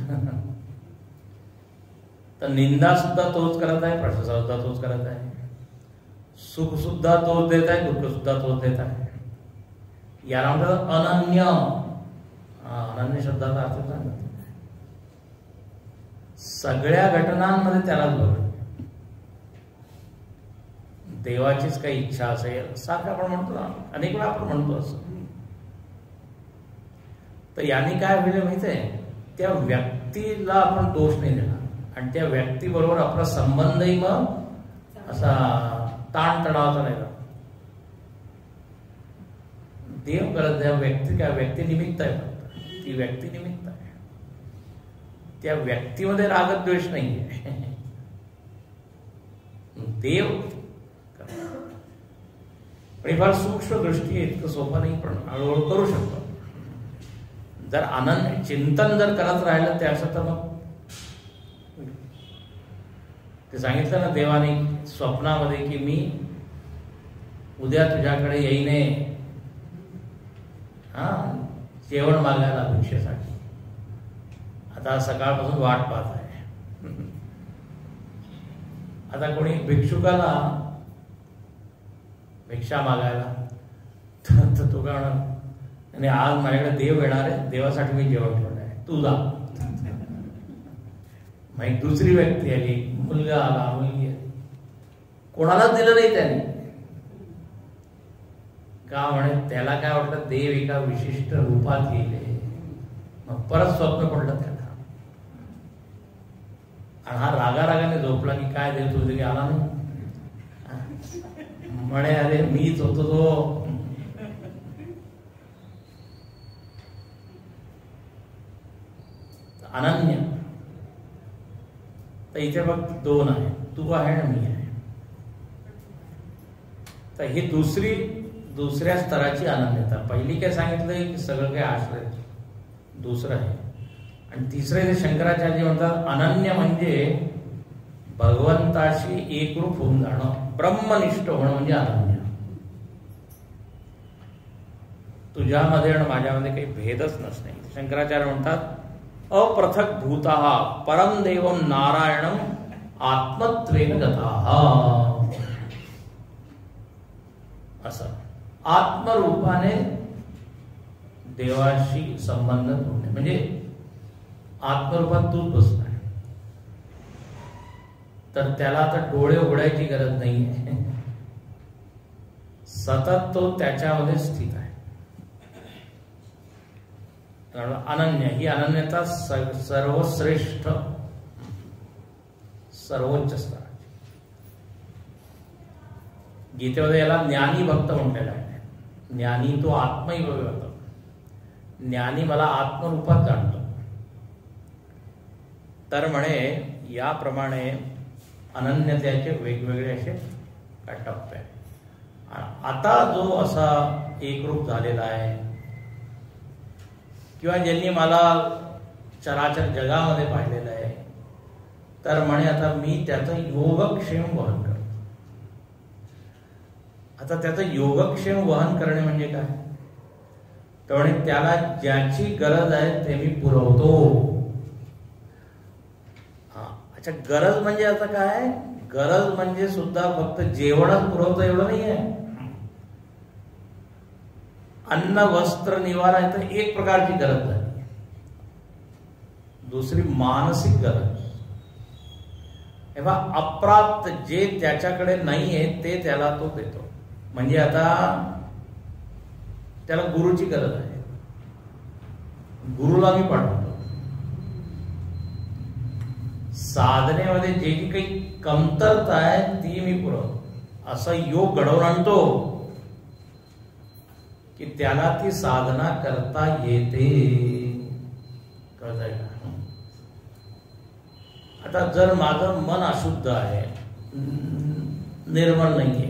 तर निंदा सुद्धा तोच करत आहे, प्रशंसा सुद्धा तोच करत आहे, सुख सुद्धा तोच देत आहे, दुःख सुद्धा तोच देत आहे. याला म्हणतात अनन्य. अनन्य शब्दाचा अर्थ सांगत सगळ्या घटनांमध्ये त्यालाच बघत. देवाचीच काही इच्छा असेल सारखं आपण म्हणतो ना, अनेक वेळा आपण म्हणतो असं, तर यांनी काय होईल माहितीये, त्या व्यक्तीला आपण दोष नाही देणार आणि त्या व्यक्तीबरोबर आपला संबंधही मग असा ताणतणावाचा नाही. देव करत त्या व्यक्ती काय व्यक्ती निमित्त आहे, फक्त ती व्यक्ती निमित्त आहे. त्या व्यक्तीमध्ये रागद्वेष नाहीये. देव पण फार सूक्ष्म दृष्टी आहे, इतकं सोपं नाही, पण हळूहळू करू शकतो. जर आनंद चिंतन जर करत राहिलं ते असं तर मग ते सांगितलं ना देवाने स्वप्नामध्ये की मी उद्या तुझ्याकडे येईने जेवण मागायला भिक्षेसाठी. आता सकाळपासून वाट पाहत आहे. आता कोणी भिक्षुकाला भिक्षा मागायला तर तो काय म्हणणार, आणि आज माझ्याकडे देव येणार आहे, देवासाठी मी जेवण ठेवलं आहे, तू जा. मग एक दुसरी व्यक्ती आली, मुलगा आला, मुलगी आली, कोणालाच दिलं नाही त्याने. का म्हणे त्याला काय वाटलं, देव एका विशिष्ट रूपात येईल. मग परत स्वप्न पडलं त्याला, आणि हा रागारागाने झोपला की काय देव तुझे की आला नाही. म्हणे अरे मीच होतो तो. अनन्य. तर इथे बघ दोन आहे, तू आहे ना मी आहे. तर ही दुसऱ्या स्तराची अनन्यता. पहिली काय सांगितलंय की सगळं काय आश्रय, दुसरं आहे. आणि तिसरे जे शंकराचार्य म्हणतात अनन्य म्हणजे भगवंताशी एकरूप होऊन जाणं, ब्रह्मनिष्ठ होणं म्हणजे अनन्य. तुझ्यामध्ये आणि माझ्यामध्ये काही भेदच नसणे. शंकराचार्य म्हणतात अप्रथक भूताः परम देवम नारायणम आत्मत्वेन गताः. असं आत्मरूपाने देवाशी संबंध होणे म्हणजे आत्मरूपात तूच बसणार. तर त्याला आता डोळे उघडायची गरज नाहीये, सतत तो त्याच्यामध्ये स्थित आहे. अनन्य ही अनन्यता सर्वश्रेष्ठ सर्वोच्च स्तराची. गीतेमध्ये याला ज्ञानी भक्त म्हटलेला आहे. ज्ञानी तो आत्मैव, ज्ञानी मला आत्मरूपात जाणतो. तर म्हणे याप्रमाणे अनन्यतेचे वेगवेगळे असे टप्पे आहेत. आता जो असा एकरूप झालेला आहे किंवा ज्यांनी मला चराचर जगामध्ये पाहिलेलं आहे, तर म्हणे आता मी त्याचं योगक्षेम वहन करतो. आता त्याचं योगक्षेम वहन करणे म्हणजे काय, तर म्हणे त्याला ज्याची गरज आहे ते मी पुरवतो. अच्छा, गरज म्हणजे आता काय, गरज म्हणजे सुद्धा फक्त जेवणच पुरवतं एवढं नाही आहे. अन्न वस्त्र निवारा आहे तर एक प्रकारची गरज झाली. दुसरी मानसिक गरज. तेव्हा अप्राप्त जे त्याच्याकडे नाहीये ते त्याला तो देतो. म्हणजे आता त्याला गुरुची गरज आहे, गुरुला मी पाठवतो. साधनेमध्ये जे काही कमतरता आहे ती मी पुरवतो. असा योग घडवून आणतो की त्याला ती साधना करता येते. कळतंय का? आता जर माझं मन अशुद्ध आहे, निर्मळ नाहीये,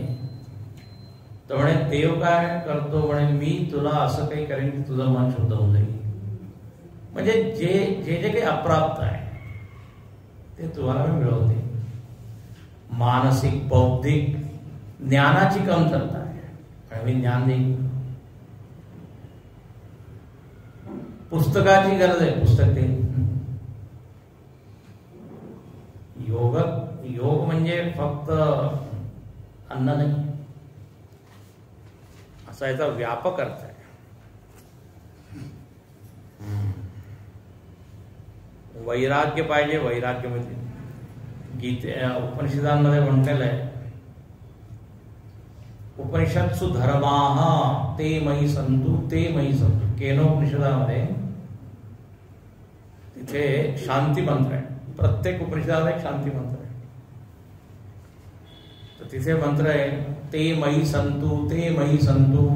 तर म्हणे देव काय करतो, म्हणे मी तुला असं काही करेन की तुझं मन शुद्ध होऊन जाईल. म्हणजे जे काही अप्राप्त आहे ते तुम्हाला मी मिळवते. मानसिक बौद्धिक ज्ञानाची कमतरता आहे, मी ज्ञान देईन. पुस्तकाची गरज आहे, पुस्तक देईन. योग म्हणजे फक्त अन्न नाही, असा याचा व्यापक अर्थ आहे. वैराग्य पाहिजे, वैराग्य म्हणजे गीते उपनिषदांमध्ये म्हटलेलं आहे, उपनिषत्सु धर्माः ते मयि सन्तु ते मयि सन्तु. केनोपनिषदामध्ये तिथे शांती मंत्र आहे. प्रत्येक उपनिषदात एक शांती मंत्र आहे. तर तिथे मंत्र आहे ते मयि सन्तु ते मयि सन्तु.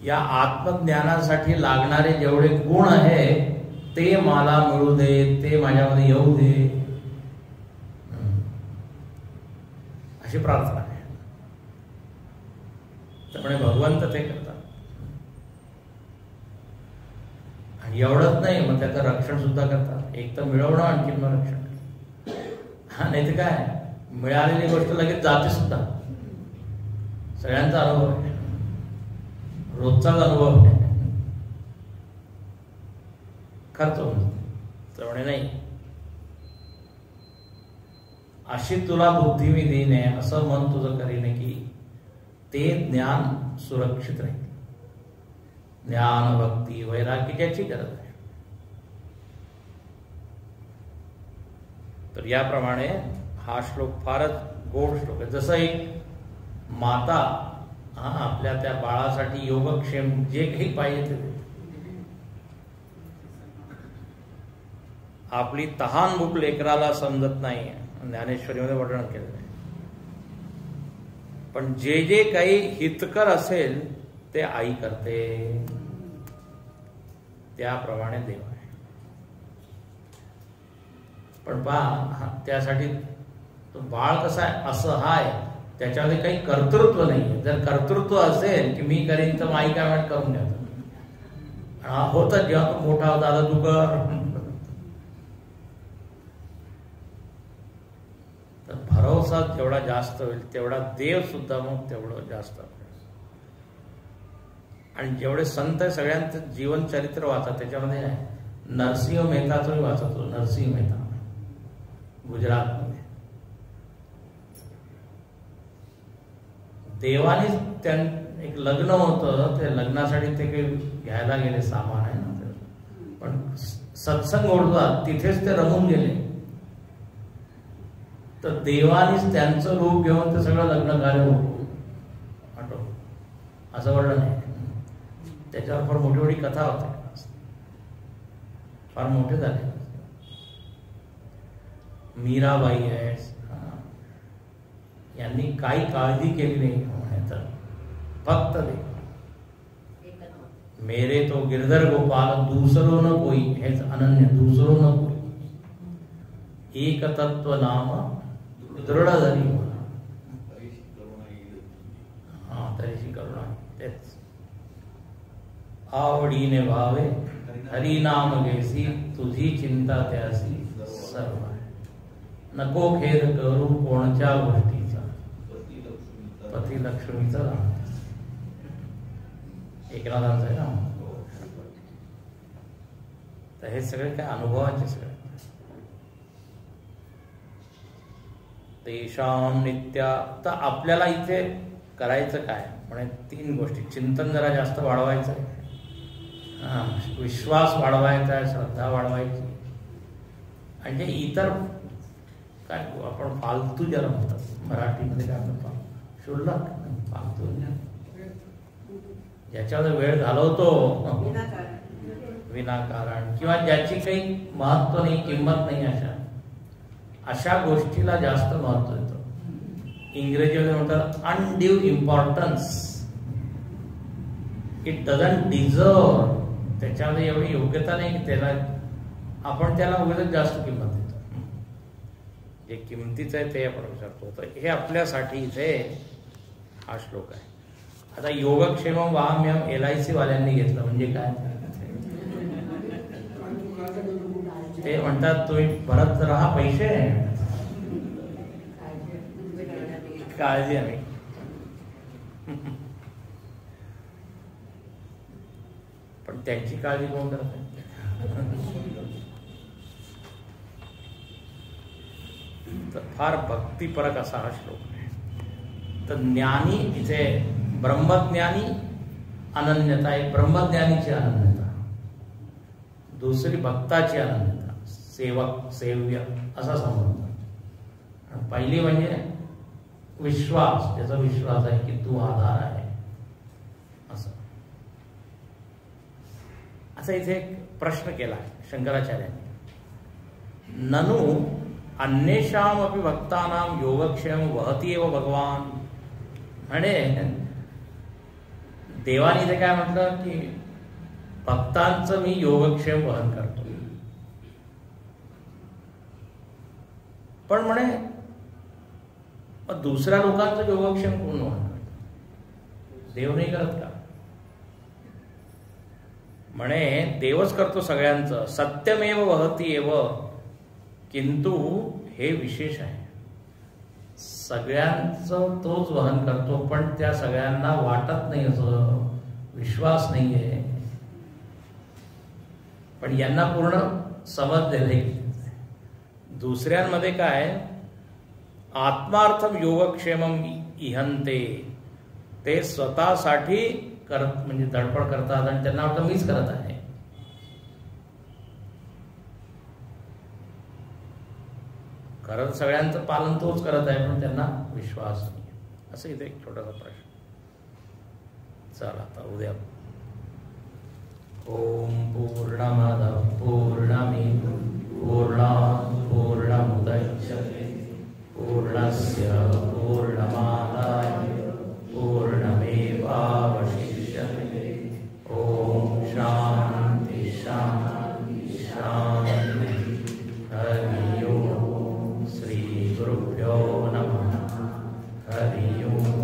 या आत्मज्ञानासाठी लागणारे जेवढे गुण आहे ते मला मिळू दे, ते माझ्यामध्ये येऊ दे, अशी प्रार्थना आहे. त्यामुळे भगवंत ते करतात. आणि एवढंच नाही, मग त्याचं रक्षण सुद्धा करतात. एक तर मिळवणं, आणखी मग रक्षण. हा, नाही तर काय, मिळालेली गोष्ट लगेच जाते सुद्धा. सगळ्यांचा अनुभव आहे, रोजचाच अनुभव आहे. खर्च होऊन तेवढे नाही. अशी तुला बुद्धी मी देईन असं मन तुझं करीन की ते ज्ञान सुरक्षित राहील. ज्ञान, भक्ती, वैराग्य ज्याची गरज आहे. तर याप्रमाणे हा श्लोक फारच गोड श्लोक आहे. जसं एक माता आपल्या त्या बाळासाठी योगक्षेम जे काही पाहिजे ते देते. आपली तहान भूक लेकराला समजत नाही, ज्ञानेश्वरीमध्ये वर्णन केलेलं आहे. पण जे जे काही हितकर असेल ते आई करते, त्याप्रमाणे देव आहे. पण पहा, त्यासाठी तो बाळ कसा आहे असं हाय, त्याच्यामध्ये काही कर्तृत्व नाही. जर कर्तृत्व असेल की मी करीन तर आई काय म्हणत करून घ्या होतं. जेव्हा मोठा होता आता तू कर, तर भरोसा जेवढा जास्त होईल तेवढा देव सुद्धा मग तेवढं जास्त. आणि जेवढे संत आहे सगळ्यांचं जीवन चरित्र वाचा, त्याच्यामध्ये नरसिंह मेहताचंही वाचतो. नरसिंह मेहता गुजरातमध्ये देवानीच त्यां एक लग्न होतं, ते लग्नासाठी ते काही घ्यायला गेले, सामान आहे ना, पण सत्संग ओढला तिथेच ते रमून गेले. तर देवानीच त्यांचं रूप घेऊन ते सगळं लग्न कार्य आठव असं वर्णन आहे. त्याच्यावर फार मोठी मोठी कथा होते, फार मोठे झाले. मीराबाई आहे, यांनी काही काळजी केली नाही म्हणे, तर फक्त दे मेरे तो गिरधर गोपाल दूसरो न कोई, हेच अनन्य, दूसरो न कोई, एक तत्व नाम दृढ धरी म्हणा. तरीशी करुणा तेच. आवडीने भावे हरिनाम घेसी, तुझी चिंता त्यासी सर्व. नको खेद करू कोणच्या गोष्टीचा, पती लक्ष्मीचा. एकनाथांचं आहे ना. तर हे सगळे काय अनुभवाचे सगळे. तेषाम नित्या. तर आपल्याला इथे करायचं काय म्हणजे 3 गोष्टी. चिंतन जरा जास्त वाढवायचं आहे, विश्वास वाढवायचा आहे, श्रद्धा वाढवायची, म्हणजे इतर काय आपण फालतू ज्याला म्हणतात मराठीमध्ये काय म्हणतात, क्षुल्लक, फालतू ज्याच्यावर वेळ घालवतो विनाकारण किंवा ज्याची काही महत्व नाही, किंमत नाही, अशा गोष्टीला जास्त महत्व देतो. इंग्रजीमध्ये म्हणतात undue importance. It doesn't deserve. त्याच्यामध्ये एवढी योग्यता नाही की त्याला आपण त्याला उगाच जास्त किंमत देतो. जे किमतीचं आहे ते आपण विचारतो. तर हे आपल्यासाठी इथे हा श्लोक आहे. आता योगक्षेमम वाहम्यम LIC वाल्यांनी घेतलं म्हणजे काय, ते म्हणतात तुम्ही भरत राहा पैसे, काळजी आम्ही. पण त्यांची काळजी कोण करत नाही. तर फार भक्तिपरक असा हा श्लोक आहे. तर ज्ञानी इथे ब्रह्मज्ञानी अनन्यता, एक ब्रह्मज्ञानीची अनन्यता, दुसरी भक्ताची अनन्यता, सेवक सेव्य असा संबंध. पहिली म्हणजे विश्वास, ज्याचा विश्वास आहे की तू आधार आहे असं. असा इथे एक प्रश्न केला शंकराचार्यांनी. ननु अन्येषाम अपि भक्तानां योगक्षेम वहती एव भगवान. म्हणे देवाने इथे काय म्हटलं की भक्तांचं मी योगक्षेम वहन करतो. पण म्हणे दुसऱ्या लोकांचं योगक्षेम कोण वहन करतो? देव नाही करत का? म्हणे देवच करतो सगळ्यांचं. सत्यमेव वहती एव, किंतु हे विशेष आहे. सगळ्यांचं तोच वहन करतो, पण त्या सगळ्यांना वाटत नाही, असं विश्वास नाहीये. पण यांना पूर्ण समजलेलं. दुसऱ्यांमध्ये काय, आत्मार्थम योगक्षेमम इहंते, ते स्वतःसाठी करत म्हणजे धडपड करतात आणि त्यांना वाटतं मीच करत आहे. खरंच सगळ्यांचं पालन तोच करत आहे, पण त्यांना विश्वास नाही. असं इथे एक छोटासा प्रश्न. चला आता उद्या. ओम पूर्णमद पूर्णमिदं पूर्णात् पूर्णमुदच्यते पूर्णस्य पूर्णमादाय पूर्णमेवावशिष्यते. ओम शांति शांति शांति. हरि ओम. श्री गुरुभ्यो नमः. हरि ओम.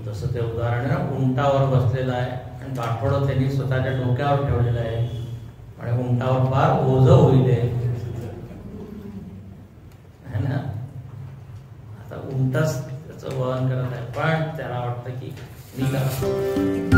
जसं ते उदाहरण आहे ना, उंटावर बसलेला आहे आणि बाठोडं त्यांनी स्वतःच्या डोक्यावर ठेवलेलं आहे आणि उंटावर फार ओझं होईल है ना. आता उंटच त्याचं वहन करत आहे, पण त्याला वाटतं की मी